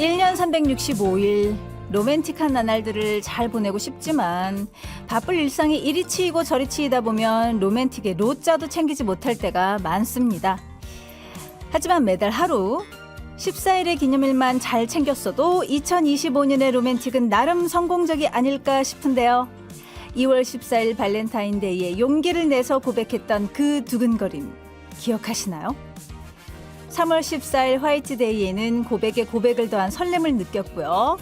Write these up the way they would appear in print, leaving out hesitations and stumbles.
1년 365일 로맨틱한 나날들을 잘 보내고 싶지만 바쁠 일상이 이리 치이고 저리 치이다 보면 로맨틱의 로자도 챙기지 못할 때가 많습니다. 하지만 매달 하루 14일의 기념일만 잘 챙겼어도 2025년의 로맨틱은 나름 성공적이 아닐까 싶은데요. 2월 14일 발렌타인데이에 용기를 내서 고백했던 그 두근거림 기억하시나요? 3월 14일 화이트데이에는 고백에 고백을 더한 설렘을 느꼈고요.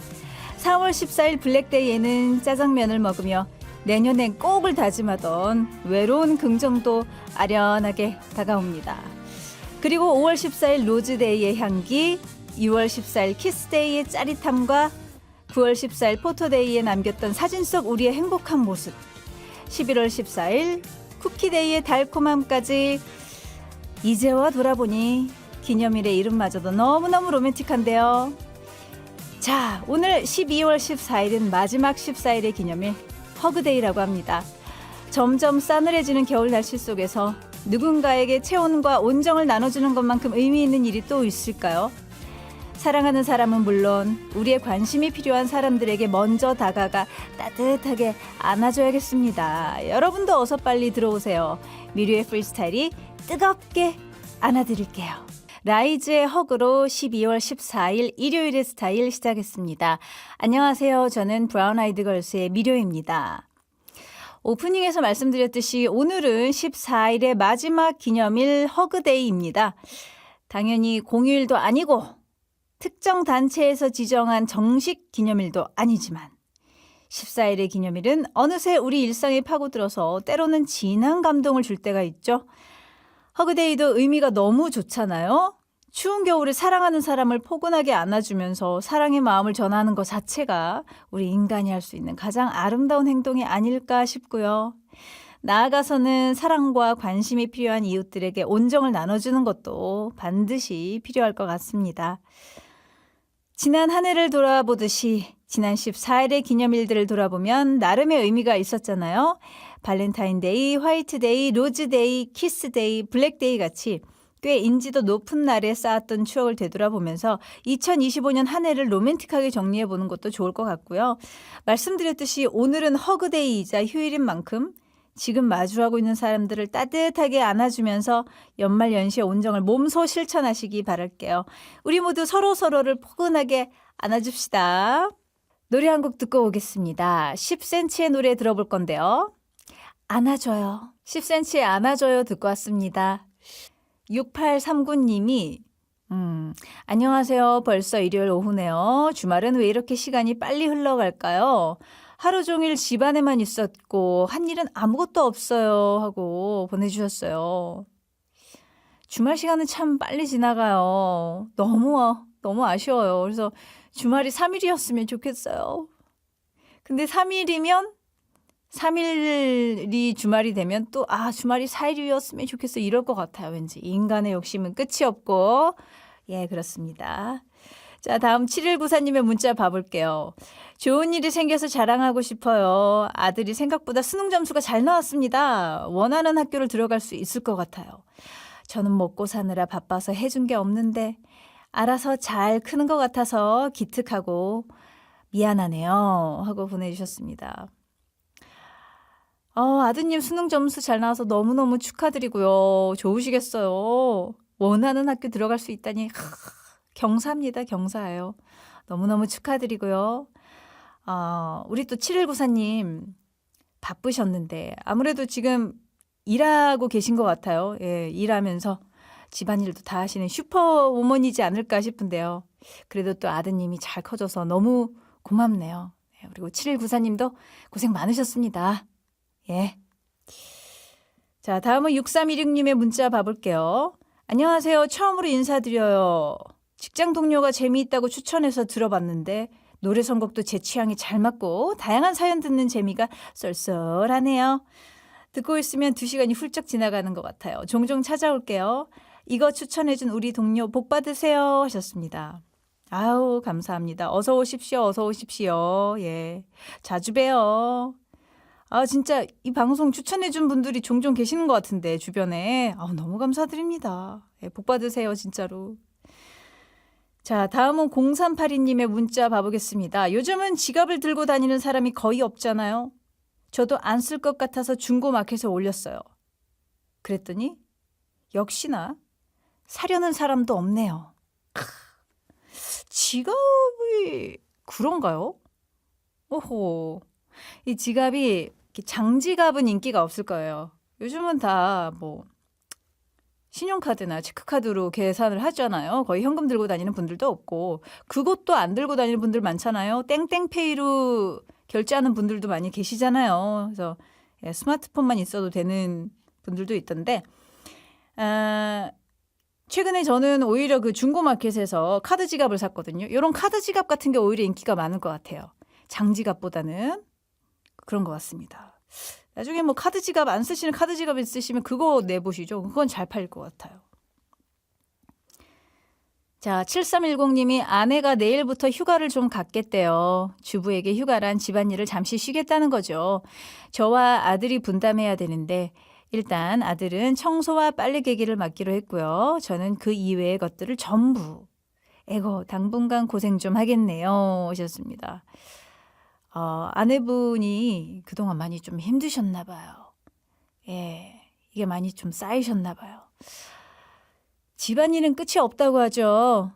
4월 14일 블랙데이에는 짜장면을 먹으며 내년엔 꼭을 다짐하던 외로운 긍정도 아련하게 다가옵니다. 그리고 5월 14일 로즈데이의 향기, 6월 14일 키스데이의 짜릿함과 9월 14일 포토데이에 남겼던 사진 속 우리의 행복한 모습, 11월 14일 쿠키데이의 달콤함까지 이제와 돌아보니 기념일의 이름마저도 너무너무 로맨틱한데요. 자, 오늘 12월 14일은 마지막 14일의 기념일 허그데이라고 합니다. 점점 싸늘해지는 겨울 날씨 속에서 누군가에게 체온과 온정을 나눠주는 것만큼 의미 있는 일이 또 있을까요? 사랑하는 사람은 물론 우리의 관심이 필요한 사람들에게 먼저 다가가 따뜻하게 안아줘야겠습니다. 여러분도 어서 빨리 들어오세요. 미류의 프리스타일이 뜨겁게 안아드릴게요. 라이즈의 허그로 12월 14일 일요일의 스타일 시작했습니다. 안녕하세요. 저는 브라운 아이드 걸스의 미료입니다. 오프닝에서 말씀드렸듯이 오늘은 14일의 마지막 기념일 허그데이입니다. 당연히 공휴일도 아니고 특정 단체에서 지정한 정식 기념일도 아니지만 14일의 기념일은 어느새 우리 일상에 파고들어서 때로는 진한 감동을 줄 때가 있죠. 허그데이도 의미가 너무 좋잖아요. 추운 겨울에 사랑하는 사람을 포근하게 안아주면서 사랑의 마음을 전하는 것 자체가 우리 인간이 할 수 있는 가장 아름다운 행동이 아닐까 싶고요. 나아가서는 사랑과 관심이 필요한 이웃들에게 온정을 나눠주는 것도 반드시 필요할 것 같습니다. 지난 한 해를 돌아보듯이 지난 14일의 기념일들을 돌아보면 나름의 의미가 있었잖아요. 발렌타인데이, 화이트데이, 로즈데이, 키스데이, 블랙데이 같이 꽤 인지도 높은 날에 쌓았던 추억을 되돌아보면서 2025년 한 해를 로맨틱하게 정리해보는 것도 좋을 것 같고요. 말씀드렸듯이 오늘은 허그데이이자 휴일인 만큼 지금 마주하고 있는 사람들을 따뜻하게 안아주면서 연말연시의 온정을 몸소 실천하시기 바랄게요. 우리 모두 서로서로를 포근하게 안아줍시다. 노래 한 곡 듣고 오겠습니다. 10cm의 노래 들어볼 건데요. 안아줘요. 10cm의 안아줘요 듣고 왔습니다. 6839님이 안녕하세요. 벌써 일요일 오후네요. 주말은 왜 이렇게 시간이 빨리 흘러갈까요? 하루 종일 집 안에만 있었고 한 일은 아무것도 없어요 하고 보내주셨어요. 주말 시간은 참 빨리 지나가요. 너무 아쉬워요. 그래서 주말이 3일이었으면 좋겠어요. 근데 3일이 주말이 되면 또 주말이 4일이었으면 좋겠어 이럴 것 같아요. 왠지 인간의 욕심은 끝이 없고 그렇습니다. 자, 다음 7194님의 문자 봐볼게요. 좋은 일이 생겨서 자랑하고 싶어요. 아들이 생각보다 수능 점수가 잘 나왔습니다. 원하는 학교를 들어갈 수 있을 것 같아요. 저는 먹고 사느라 바빠서 해준 게 없는데 알아서 잘 크는 것 같아서 기특하고 미안하네요 하고 보내주셨습니다. 아드님 수능 점수 잘 나와서 너무너무 축하드리고요. 좋으시겠어요. 원하는 학교 들어갈 수 있다니 경사입니다. 경사예요. 너무너무 축하드리고요. 우리 또 7194님 바쁘셨는데 아무래도 지금 일하고 계신 것 같아요. 일하면서 집안일도 다 하시는 슈퍼우먼이지 않을까 싶은데요. 그래도 또 아드님이 잘 커져서 너무 고맙네요. 그리고 7194님도 고생 많으셨습니다. 자, 다음은 6316님의 문자 봐볼게요. 안녕하세요. 처음으로 인사드려요. 직장 동료가 재미있다고 추천해서 들어봤는데 노래 선곡도 제 취향에 잘 맞고 다양한 사연 듣는 재미가 쏠쏠하네요. 듣고 있으면 2시간이 훌쩍 지나가는 것 같아요. 종종 찾아올게요. 이거 추천해준 우리 동료 복 받으세요 하셨습니다. 아우 감사합니다. 어서 오십시오. 어서 오십시오. 자주 봬요. 진짜 이 방송 추천해준 분들이 종종 계시는 것 같은데 주변에 너무 감사드립니다. 복 받으세요 진짜로. 자, 다음은 0382님의 문자 봐보겠습니다. 요즘은 지갑을 들고 다니는 사람이 거의 없잖아요. 저도 안 쓸 것 같아서 중고마켓에 올렸어요. 그랬더니 역시나 사려는 사람도 없네요. 지갑이 그런가요? 오호. 이 지갑이 장지갑은 인기가 없을 거예요. 요즘은 다 뭐 신용카드나 체크카드로 계산을 하잖아요. 거의 현금 들고 다니는 분들도 없고 그것도 안 들고 다니는 분들 많잖아요. 땡땡페이로 결제하는 분들도 많이 계시잖아요. 그래서 스마트폰만 있어도 되는 분들도 있던데 최근에 저는 오히려 그 중고마켓에서 카드 지갑을 샀거든요. 이런 카드 지갑 같은 게 오히려 인기가 많을 것 같아요. 장지갑보다는 그런 것 같습니다. 나중에 뭐 카드 지갑 안 쓰시는 카드 지갑 있으시면 그거 내보시죠. 그건 잘 팔릴 것 같아요. 자, 7310님이 아내가 내일부터 휴가를 좀 갖겠대요. 주부에게 휴가란 집안일을 잠시 쉬겠다는 거죠. 저와 아들이 분담해야 되는데 일단 아들은 청소와 빨래 개기를 맡기로 했고요. 저는 그 이외의 것들을 전부. 에고 당분간 고생 좀 하겠네요. 하셨습니다. 아내분이 그동안 많이 좀 힘드셨나 봐요. 예, 이게 많이 좀 쌓이셨나 봐요. 집안일은 끝이 없다고 하죠.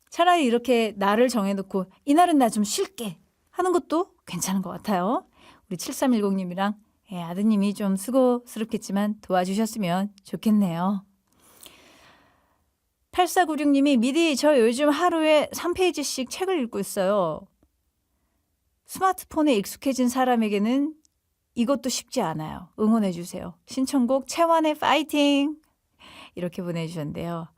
차라리 이렇게 날을 정해놓고 이날은 나 좀 쉴게 하는 것도 괜찮은 것 같아요. 우리 7310님이랑 아드님이 좀 수고스럽겠지만 도와주셨으면 좋겠네요. 8496님이 미디 저 요즘 하루에 3페이지씩 책을 읽고 있어요. 스마트폰에 익숙해진 사람에게는 이것도 쉽지 않아요. 응원해 주세요. 신청곡 채원의 파이팅 이렇게 보내주셨는데요.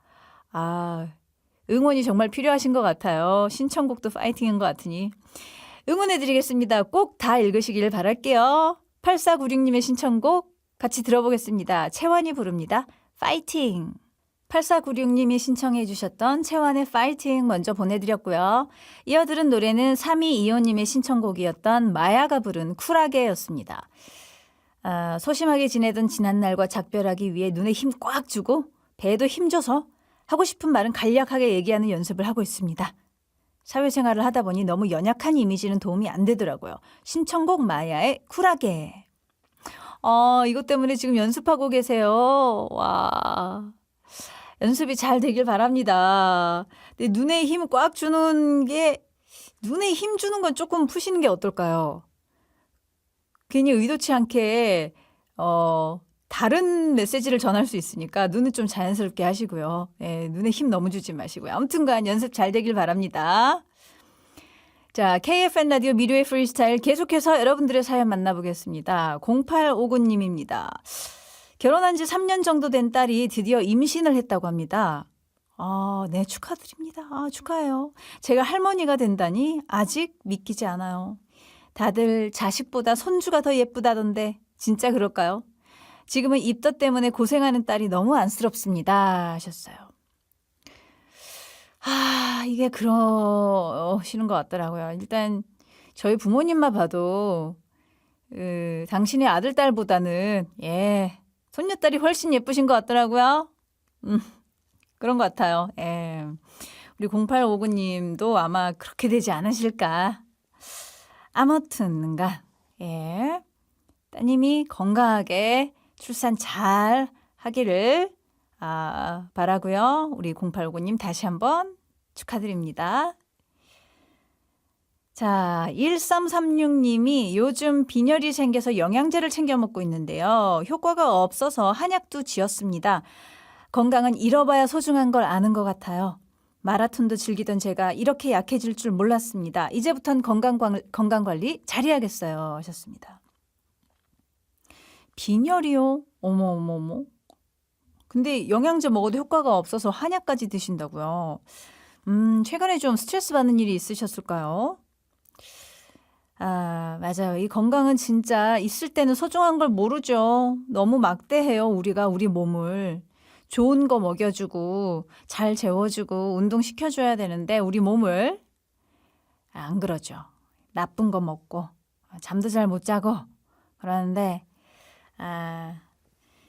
응원이 정말 필요하신 것 같아요. 신청곡도 파이팅인 것 같으니 응원해 드리겠습니다. 꼭 다 읽으시길 바랄게요. 8496님의 신청곡 같이 들어보겠습니다. 채원이 부릅니다. 파이팅. 8496님이 신청해 주셨던 채원의 파이팅 먼저 보내드렸고요. 이어들은 노래는 3225님의 신청곡이었던 마야가 부른 쿨하게였습니다. 소심하게 지내던 지난날과 작별하기 위해 눈에 힘 꽉 주고 배에도 힘줘서 하고 싶은 말은 간략하게 얘기하는 연습을 하고 있습니다. 사회생활을 하다 보니 너무 연약한 이미지는 도움이 안 되더라고요. 신청곡 마야의 쿨하게. 이것 때문에 지금 연습하고 계세요. 와. 연습이 잘 되길 바랍니다. 근데 눈에 힘 꽉 주는 게 눈에 힘 주는 건 조금 푸시는 게 어떨까요? 괜히 의도치 않게 다른 메시지를 전할 수 있으니까 눈은 좀 자연스럽게 하시고요. 눈에 힘 너무 주지 마시고요. 아무튼간 연습 잘 되길 바랍니다. 자, KFN 라디오 미디어의 프리스타일 계속해서 여러분들의 사연 만나보겠습니다. 0859님입니다. 결혼한 지 3년 정도 된 딸이 드디어 임신을 했다고 합니다. 네, 축하드립니다. 축하해요. 제가 할머니가 된다니 아직 믿기지 않아요. 다들 자식보다 손주가 더 예쁘다던데 진짜 그럴까요? 지금은 입덧 때문에 고생하는 딸이 너무 안쓰럽습니다. 하셨어요. 이게 그러시는 것 같더라고요. 일단 저희 부모님만 봐도 당신의 아들, 딸보다는 손녀딸이 훨씬 예쁘신 것 같더라고요. 그런 것 같아요. 우리 0859님도 아마 그렇게 되지 않으실까. 아무튼가 따님이 건강하게 출산 잘 하기를 바라고요. 우리 0859님 다시 한번 축하드립니다. 자, 1336님이 요즘 빈혈이 생겨서 영양제를 챙겨 먹고 있는데요. 효과가 없어서 한약도 지었습니다. 건강은 잃어봐야 소중한 걸 아는 것 같아요. 마라톤도 즐기던 제가 이렇게 약해질 줄 몰랐습니다. 이제부턴 건강관리 잘해야겠어요. 하셨습니다. 빈혈이요? 어머. 근데 영양제 먹어도 효과가 없어서 한약까지 드신다고요? 최근에 좀 스트레스 받는 일이 있으셨을까요? 맞아요. 이 건강은 진짜 있을 때는 소중한 걸 모르죠. 너무 막대해요. 우리가 우리 몸을. 좋은 거 먹여주고 잘 재워주고 운동시켜줘야 되는데 우리 몸을 안 그러죠. 나쁜 거 먹고 잠도 잘 못 자고 그러는데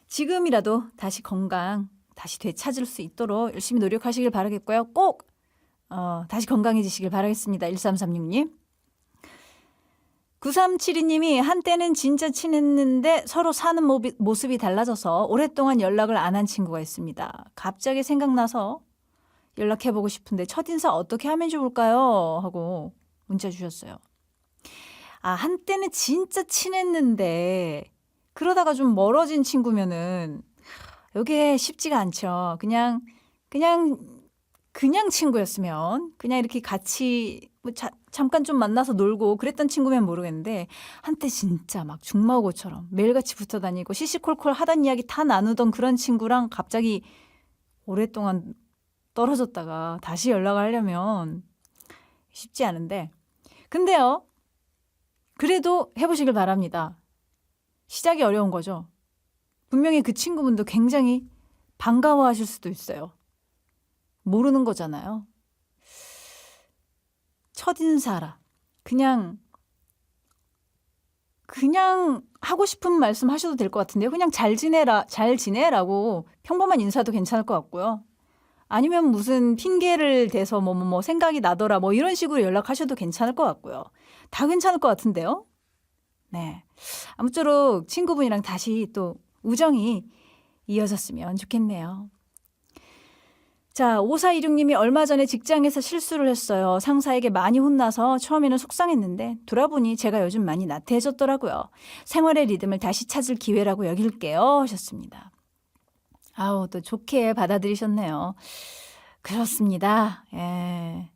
지금이라도 다시 건강 다시 되찾을 수 있도록 열심히 노력하시길 바라겠고요. 꼭 다시 건강해지시길 바라겠습니다. 1336님. 9372님이 한때는 진짜 친했는데 서로 사는 모습이 달라져서 오랫동안 연락을 안 한 친구가 있습니다. 갑자기 생각나서 연락해보고 싶은데 첫인사 어떻게 하면 좋을까요? 하고 문자 주셨어요. 한때는 진짜 친했는데 그러다가 좀 멀어진 친구면은 이게 쉽지가 않죠. 그냥 친구였으면 그냥 이렇게 같이 잠깐 좀 만나서 놀고 그랬던 친구면 모르겠는데 한때 진짜 막 중마고처럼 매일같이 붙어 다니고 시시콜콜 하던 이야기 다 나누던 그런 친구랑 갑자기 오랫동안 떨어졌다가 다시 연락을 하려면 쉽지 않은데 근데요. 그래도 해보시길 바랍니다. 시작이 어려운 거죠. 분명히 그 친구분도 굉장히 반가워하실 수도 있어요. 모르는 거잖아요. 첫인사라. 그냥 하고 싶은 말씀 하셔도 될 것 같은데요. 그냥 잘 지내라고 평범한 인사도 괜찮을 것 같고요. 아니면 무슨 핑계를 대서 뭐 생각이 나더라 뭐 이런 식으로 연락하셔도 괜찮을 것 같고요. 다 괜찮을 것 같은데요. 네. 아무쪼록 친구분이랑 다시 또 우정이 이어졌으면 좋겠네요. 자, 5426님이 얼마 전에 직장에서 실수를 했어요. 상사에게 많이 혼나서 처음에는 속상했는데 돌아보니 제가 요즘 많이 나태해졌더라고요. 생활의 리듬을 다시 찾을 기회라고 여길게요 하셨습니다. 또 좋게 받아들이셨네요. 그렇습니다. 예.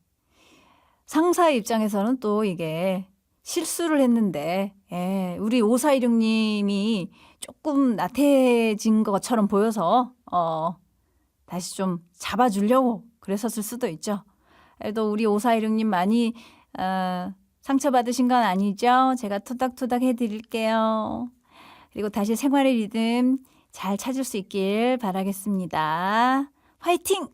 상사의 입장에서는 또 이게 실수를 했는데 우리 5416님이 조금 나태해진 것처럼 보여서 다시 좀 잡아주려고 그랬었을 수도 있죠. 그래도 우리 5416님 많이 상처받으신 건 아니죠? 제가 토닥토닥 해드릴게요. 그리고 다시 생활의 리듬 잘 찾을 수 있길 바라겠습니다. 화이팅!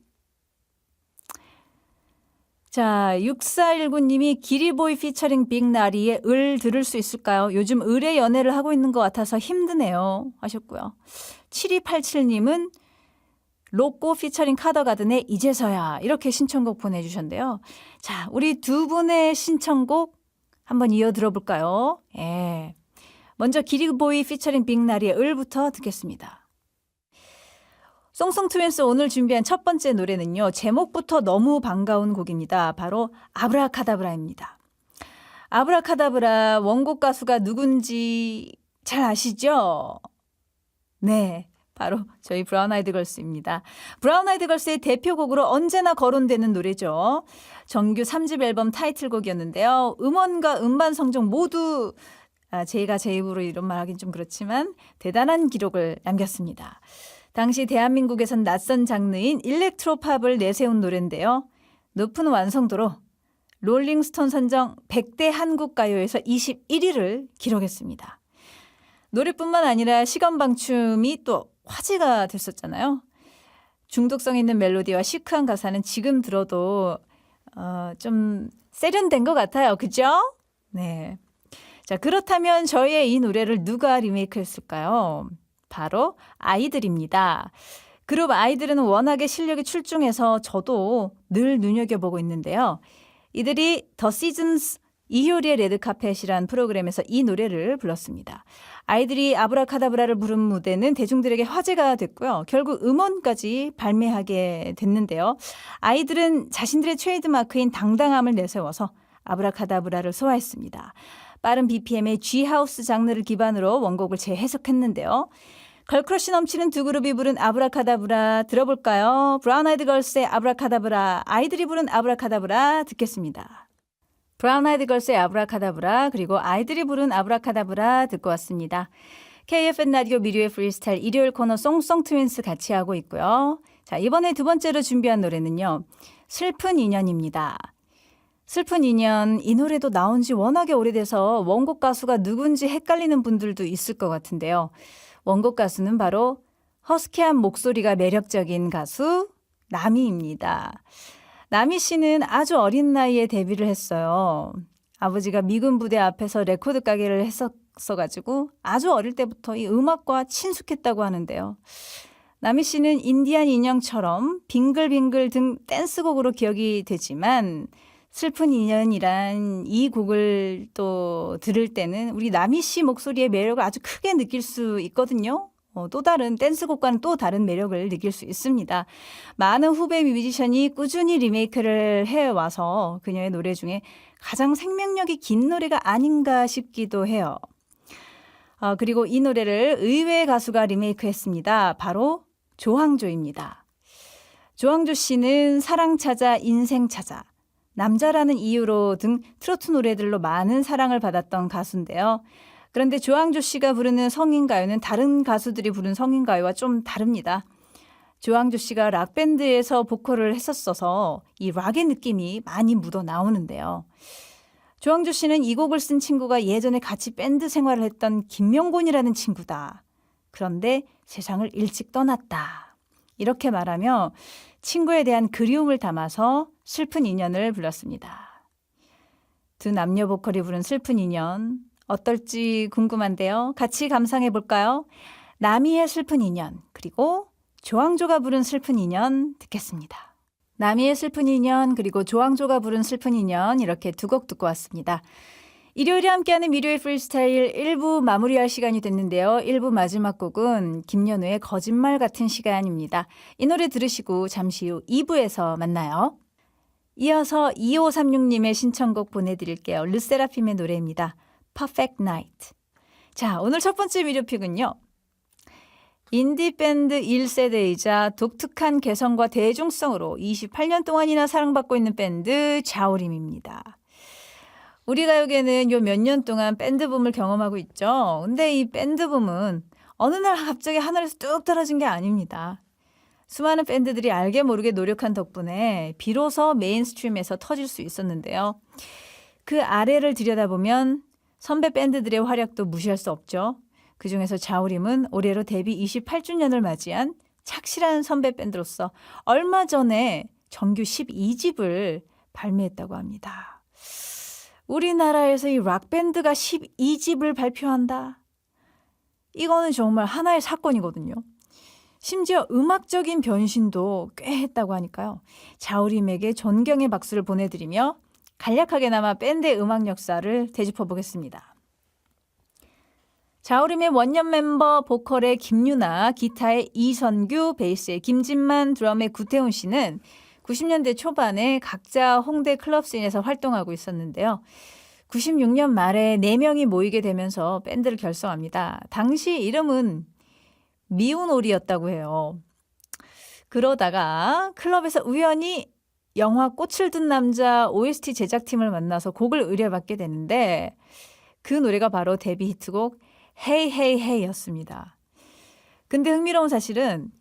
자, 6419님이 기리보이 피처링 빅나리의 을 들을 수 있을까요? 요즘 을의 연애를 하고 있는 것 같아서 힘드네요 하셨고요. 7287님은 로꼬 피처링 카더가든의 이제서야 이렇게 신청곡 보내주셨는데요. 자, 우리 두 분의 신청곡 한번 이어 들어볼까요? 예. 먼저 기리보이 피처링 빅나리의 을부터 듣겠습니다. 송송 트윈스 오늘 준비한 첫 번째 노래는요. 제목부터 너무 반가운 곡입니다. 바로 아브라카다브라입니다. 아브라카다브라 원곡 가수가 누군지 잘 아시죠? 네. 바로 저희 브라운 아이드 걸스입니다. 브라운 아이드 걸스의 대표곡으로 언제나 거론되는 노래죠. 정규 3집 앨범 타이틀곡이었는데요. 음원과 음반 성적 모두 제가 제 입으로 이런 말 하긴 좀 그렇지만 대단한 기록을 남겼습니다. 당시 대한민국에선 낯선 장르인 일렉트로팝을 내세운 노래인데요. 높은 완성도로 롤링스톤 선정 100대 한국가요에서 21위를 기록했습니다. 노래뿐만 아니라 시건방춤이 또 화제가 됐었잖아요. 중독성 있는 멜로디와 시크한 가사는 지금 들어도 좀 세련된 것 같아요. 그죠? 네. 자, 그렇다면 저희의 이 노래를 누가 리메이크했을까요? 바로 아이들입니다. 그룹 아이들은 워낙에 실력이 출중해서 저도 늘 눈여겨보고 있는데요. 이들이 더 시즌스 이효리의 레드카펫이란 프로그램에서 이 노래를 불렀습니다. 아이들이 아브라카다브라를 부른 무대는 대중들에게 화제가 됐고요. 결국 음원까지 발매하게 됐는데요. 아이들은 자신들의 트레이드마크인 당당함을 내세워서 아브라카다브라를 소화했습니다. 빠른 BPM의 G하우스 장르를 기반으로 원곡을 재해석했는데요. 걸크러쉬 넘치는 두 그룹이 부른 아브라카다브라 들어볼까요? 브라운 아이드 걸스의 아브라카다브라, 아이들이 부른 아브라카다브라 듣겠습니다. 브라운 아이드 걸스의 아브라카다브라 그리고 아이들이 부른 아브라카다브라 듣고 왔습니다. KFN 라디오 미디어의 프리스타일 일요일 코너 송송 트윈스 같이 하고 있고요. 자, 이번에 두 번째로 준비한 노래는요. 슬픈 인연입니다. 슬픈 인연, 이 노래도 나온 지 워낙에 오래돼서 원곡 가수가 누군지 헷갈리는 분들도 있을 것 같은데요. 원곡 가수는 바로 허스키한 목소리가 매력적인 가수 나미입니다. 나미 씨는 아주 어린 나이에 데뷔를 했어요. 아버지가 미군 부대 앞에서 레코드 가게를 했었어가지고 아주 어릴 때부터 이 음악과 친숙했다고 하는데요. 남희 씨는 인디안 인형처럼 빙글빙글 등 댄스곡으로 기억이 되지만 슬픈 인연이란 이 곡을 또 들을 때는 우리 남희 씨 목소리의 매력을 아주 크게 느낄 수 있거든요. 또 다른 댄스곡과는 또 다른 매력을 느낄 수 있습니다. 많은 후배 뮤지션이 꾸준히 리메이크를 해와서 그녀의 노래 중에 가장 생명력이 긴 노래가 아닌가 싶기도 해요. 그리고 이 노래를 의외의 가수가 리메이크했습니다. 바로 조항조입니다. 조항조 씨는 사랑 찾아 인생 찾아 남자라는 이유로 등 트로트 노래들로 많은 사랑을 받았던 가수인데요. 그런데 조항조 씨가 부르는 성인가요는 다른 가수들이 부른 성인가요와 좀 다릅니다. 조항조 씨가 락밴드에서 보컬을 했었어서 이 락의 느낌이 많이 묻어 나오는데요. 조항조 씨는 이 곡을 쓴 친구가 예전에 같이 밴드 생활을 했던 김명곤이라는 친구다. 그런데 세상을 일찍 떠났다. 이렇게 말하며 친구에 대한 그리움을 담아서 슬픈 인연을 불렀습니다. 두 남녀 보컬이 부른 슬픈 인연 어떨지 궁금한데요. 같이 감상해 볼까요? 남희의 슬픈 인연 그리고 조항조가 부른 슬픈 인연 듣겠습니다. 남희의 슬픈 인연 그리고 조항조가 부른 슬픈 인연 이렇게 두 곡 듣고 왔습니다. 일요일에 함께하는 미료의 프리스타일 1부 마무리할 시간이 됐는데요. 1부 마지막 곡은 김연우의 거짓말 같은 시간입니다. 이 노래 들으시고 잠시 후 2부에서 만나요. 이어서 2536님의 신청곡 보내드릴게요. 르세라핌의 노래입니다. Perfect Night. 자, 오늘 첫 번째 미료픽은요. 인디밴드 1세대이자 독특한 개성과 대중성으로 28년 동안이나 사랑받고 있는 밴드 자우림입니다. 우리 가요계는 요 몇 년 동안 밴드붐을 경험하고 있죠. 근데 이 밴드붐은 어느 날 갑자기 하늘에서 뚝 떨어진 게 아닙니다. 수많은 밴드들이 알게 모르게 노력한 덕분에 비로소 메인스트림에서 터질 수 있었는데요. 그 아래를 들여다보면 선배 밴드들의 활약도 무시할 수 없죠. 그중에서 자우림은 올해로 데뷔 28주년을 맞이한 착실한 선배 밴드로서 얼마 전에 정규 12집을 발매했다고 합니다. 우리나라에서 이 락밴드가 12집을 발표한다. 이거는 정말 하나의 사건이거든요. 심지어 음악적인 변신도 꽤 했다고 하니까요. 자우림에게 존경의 박수를 보내드리며 간략하게나마 밴드의 음악 역사를 되짚어 보겠습니다. 자우림의 원년 멤버 보컬의 김유나, 기타의 이선규, 베이스의 김진만, 드럼의 구태훈 씨는 90년대 초반에 각자 홍대 클럽씬에서 활동하고 있었는데요. 96년 말에 4명이 모이게 되면서 밴드를 결성합니다. 당시 이름은 미운오리였다고 해요. 그러다가 클럽에서 우연히 영화 꽃을 든 남자 OST 제작팀을 만나서 곡을 의뢰받게 되는데 그 노래가 바로 데뷔 히트곡 Hey Hey Hey였습니다. 근데 흥미로운 사실은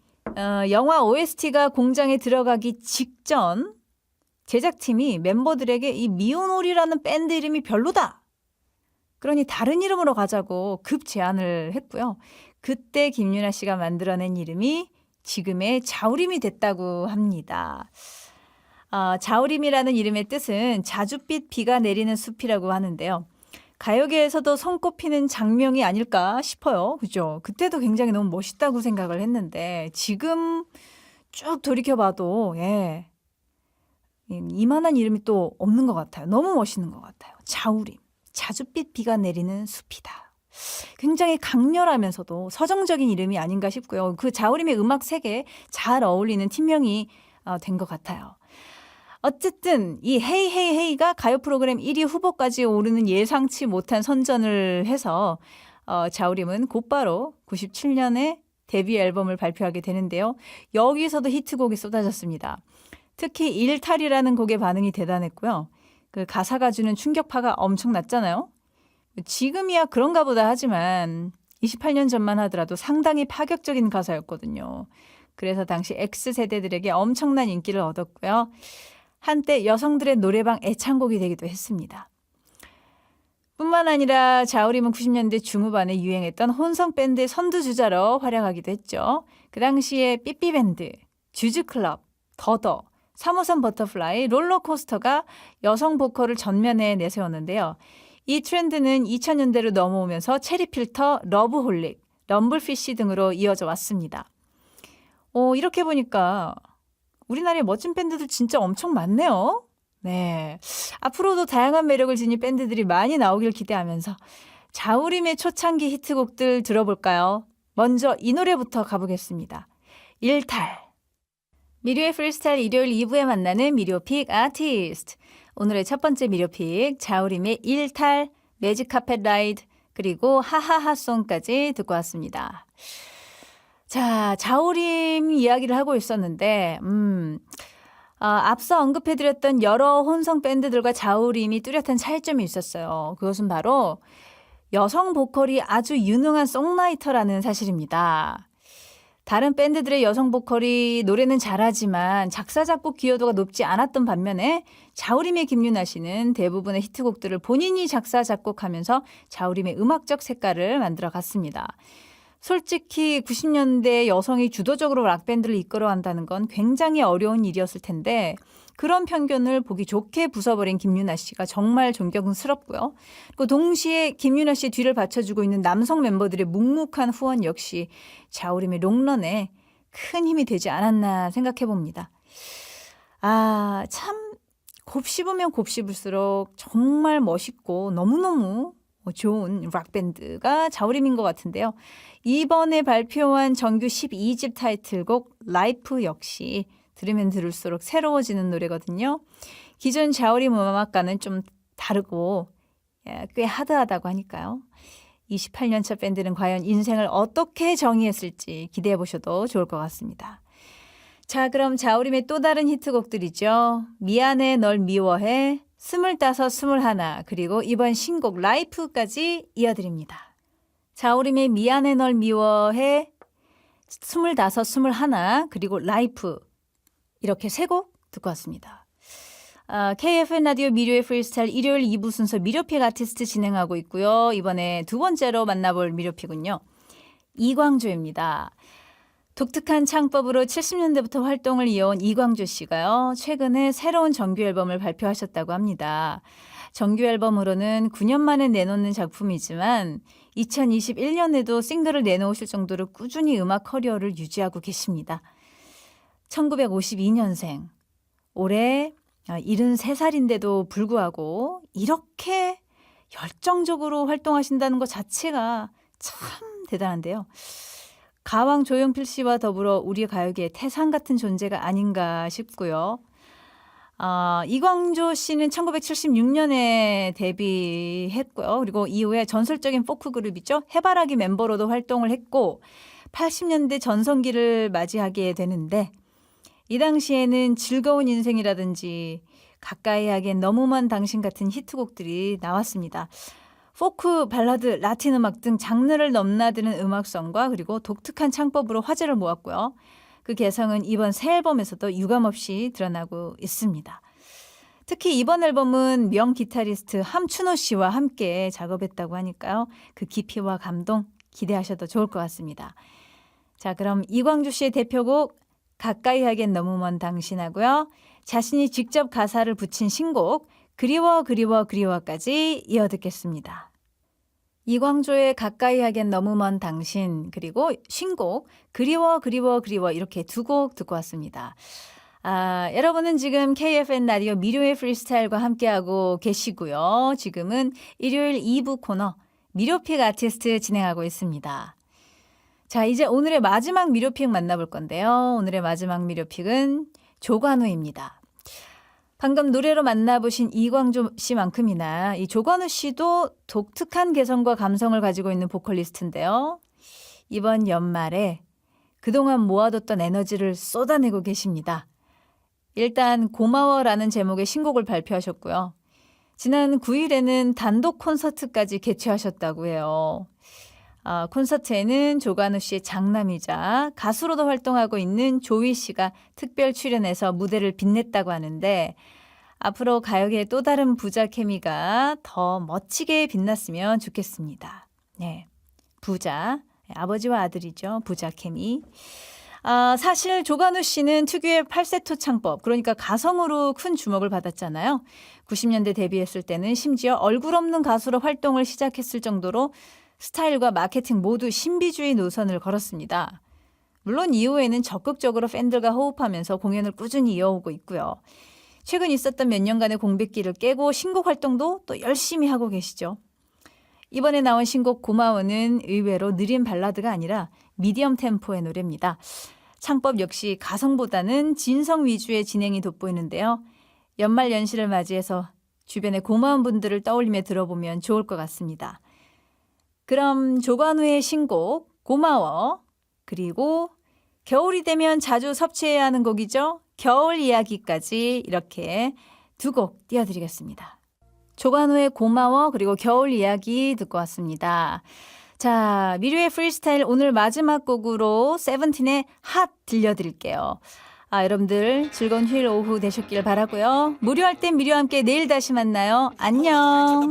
영화 OST가 공장에 들어가기 직전 제작팀이 멤버들에게 이 미운오리라는 밴드 이름이 별로다. 그러니 다른 이름으로 가자고 급 제안을 했고요. 그때 김유나 씨가 만들어낸 이름이 지금의 자우림이 됐다고 합니다. 자우림이라는 이름의 뜻은 자줏빛 비가 내리는 숲이라고 하는데요. 가요계에서도 손꼽히는 장명이 아닐까 싶어요. 그죠? 그때도 굉장히 너무 멋있다고 생각을 했는데 지금 쭉 돌이켜봐도 이만한 이름이 또 없는 것 같아요. 너무 멋있는 것 같아요. 자우림, 자줏빛 비가 내리는 숲이다. 굉장히 강렬하면서도 서정적인 이름이 아닌가 싶고요. 그 자우림의 음악 세계에 잘 어울리는 팀명이 된 것 같아요. 어쨌든 이 헤이 헤이 헤이가 가요 프로그램 1위 후보까지 오르는 예상치 못한 선전을 해서 자우림은 곧바로 97년에 데뷔 앨범을 발표하게 되는데요. 여기서도 히트곡이 쏟아졌습니다. 특히 일탈이라는 곡의 반응이 대단했고요. 그 가사가 주는 충격파가 엄청났잖아요. 지금이야 그런가 보다 하지만 28년 전만 하더라도 상당히 파격적인 가사였거든요. 그래서 당시 X세대들에게 엄청난 인기를 얻었고요. 한때 여성들의 노래방 애창곡이 되기도 했습니다. 뿐만 아니라 자우림은 90년대 중후반에 유행했던 혼성밴드의 선두주자로 활약하기도 했죠. 그 당시에 삐삐밴드, 주주클럽, 더더, 3호선 버터플라이, 롤러코스터가 여성 보컬을 전면에 내세웠는데요. 이 트렌드는 2000년대로 넘어오면서 체리필터, 러브홀릭, 럼블피쉬 등으로 이어져 왔습니다. 이렇게 보니까 우리나라에 멋진 밴드들 진짜 엄청 많네요. 네. 앞으로도 다양한 매력을 지닌 밴드들이 많이 나오길 기대하면서 자우림의 초창기 히트곡들 들어볼까요? 먼저 이 노래부터 가보겠습니다. 일탈. 미료의 프리스타일 일요일 2부에 만나는 미료픽 아티스트. 오늘의 첫 번째 미료픽 자우림의 일탈, 매직 카펫 라이드, 그리고 하하하송까지 듣고 왔습니다. 자, 자우림 이야기를 하고 있었는데 앞서 언급해드렸던 여러 혼성 밴드들과 자우림이 뚜렷한 차이점이 있었어요. 그것은 바로 여성 보컬이 아주 유능한 송라이터라는 사실입니다. 다른 밴드들의 여성 보컬이 노래는 잘하지만 작사, 작곡 기여도가 높지 않았던 반면에 자우림의 김유나 씨는 대부분의 히트곡들을 본인이 작사, 작곡하면서 자우림의 음악적 색깔을 만들어 갔습니다. 솔직히 90년대 여성이 주도적으로 락밴드를 이끌어간다는 건 굉장히 어려운 일이었을 텐데 그런 편견을 보기 좋게 부숴버린 김유나 씨가 정말 존경스럽고요. 그리고 동시에 김유나 씨의 뒤를 받쳐주고 있는 남성 멤버들의 묵묵한 후원 역시 자우림의 롱런에 큰 힘이 되지 않았나 생각해 봅니다. 참 곱씹으면 곱씹을수록 정말 멋있고 너무너무 좋은 락밴드가 자우림인 것 같은데요. 이번에 발표한 정규 12집 타이틀곡 라이프 역시 들으면 들을수록 새로워지는 노래거든요. 기존 자우림 음악과는 좀 다르고 꽤 하드하다고 하니까요. 28년차 밴드는 과연 인생을 어떻게 정의했을지 기대해 보셔도 좋을 것 같습니다. 자, 그럼 자우림의 또 다른 히트곡들이죠. 미안해 널 미워해, 25, 21, 그리고 이번 신곡 라이프까지 이어드립니다. 자우림의 미안해 널 미워해, 25, 21, 그리고 라이프 이렇게 세 곡 듣고 왔습니다. KFN 라디오 미료의 프리스타일 일요일 2부 순서 미료픽 아티스트 진행하고 있고요. 이번에 두 번째로 만나볼 미료픽은요. 이광조입니다. 독특한 창법으로 70년대부터 활동을 이어온 이광조 씨가요. 최근에 새로운 정규 앨범을 발표하셨다고 합니다. 정규 앨범으로는 9년 만에 내놓는 작품이지만 2021년에도 싱글을 내놓으실 정도로 꾸준히 음악 커리어를 유지하고 계십니다. 1952년생, 올해 73살인데도 불구하고 이렇게 열정적으로 활동하신다는 것 자체가 참 대단한데요. 가왕 조용필 씨와 더불어 우리 가요계의 태상 같은 존재가 아닌가 싶고요. 이광조 씨는 1976년에 데뷔했고요. 그리고 이후에 전설적인 포크 그룹이죠. 해바라기 멤버로도 활동을 했고 80년대 전성기를 맞이하게 되는데 이 당시에는 즐거운 인생이라든지 가까이 하기엔 너무만 당신 같은 히트곡들이 나왔습니다. 포크, 발라드, 라틴 음악 등 장르를 넘나드는 음악성과 그리고 독특한 창법으로 화제를 모았고요. 그 개성은 이번 새 앨범에서도 유감없이 드러나고 있습니다. 특히 이번 앨범은 명 기타리스트 함춘호 씨와 함께 작업했다고 하니까요. 그 깊이와 감동 기대하셔도 좋을 것 같습니다. 자, 그럼 이광조 씨의 대표곡 가까이 하기엔 너무 먼 당신하고요. 자신이 직접 가사를 붙인 신곡 그리워 그리워 그리워까지 이어 듣겠습니다. 이광조의 가까이 하기엔 너무 먼 당신 그리고 신곡 그리워 그리워 그리워 이렇게 두 곡 듣고 왔습니다. 여러분은 지금 KFN 라디오 미료의 프리스타일과 함께하고 계시고요. 지금은 일요일 2부 코너 미료픽 아티스트 진행하고 있습니다. 자, 이제 오늘의 마지막 미료픽 만나볼 건데요. 오늘의 마지막 미료픽은 조관우입니다. 방금 노래로 만나보신 이광조 씨만큼이나 이 조관우 씨도 독특한 개성과 감성을 가지고 있는 보컬리스트인데요. 이번 연말에 그동안 모아뒀던 에너지를 쏟아내고 계십니다. 일단 고마워라는 제목의 신곡을 발표하셨고요. 지난 9일에는 단독 콘서트까지 개최하셨다고 해요. 콘서트에는 조관우 씨의 장남이자 가수로도 활동하고 있는 조이 씨가 특별 출연해서 무대를 빛냈다고 하는데 앞으로 가요계의 또 다른 부자 케미가 더 멋지게 빛났으면 좋겠습니다. 네, 부자, 아버지와 아들이죠. 부자 케미. 사실 조관우 씨는 특유의 팔세토 창법, 그러니까 가성으로 큰 주목을 받았잖아요. 90년대 데뷔했을 때는 심지어 얼굴 없는 가수로 활동을 시작했을 정도로 스타일과 마케팅 모두 신비주의 노선을 걸었습니다. 물론 이후에는 적극적으로 팬들과 호흡하면서 공연을 꾸준히 이어오고 있고요. 최근 있었던 몇 년간의 공백기를 깨고 신곡 활동도 또 열심히 하고 계시죠. 이번에 나온 신곡 고마워는 의외로 느린 발라드가 아니라 미디엄 템포의 노래입니다. 창법 역시 가성보다는 진성 위주의 진행이 돋보이는데요. 연말 연시를 맞이해서 주변에 고마운 분들을 떠올리며 들어보면 좋을 것 같습니다. 그럼 조관우의 신곡 고마워, 그리고 겨울이 되면 자주 섭취해야 하는 곡이죠. 겨울 이야기까지 이렇게 두 곡 띄워드리겠습니다. 조관우의 고마워 그리고 겨울 이야기 듣고 왔습니다. 자, 미류의 프리스타일 오늘 마지막 곡으로 세븐틴의 핫 들려드릴게요. 여러분들 즐거운 휴일 오후 되셨길 바라고요. 무료할 땐 미류와 함께 내일 다시 만나요. 안녕.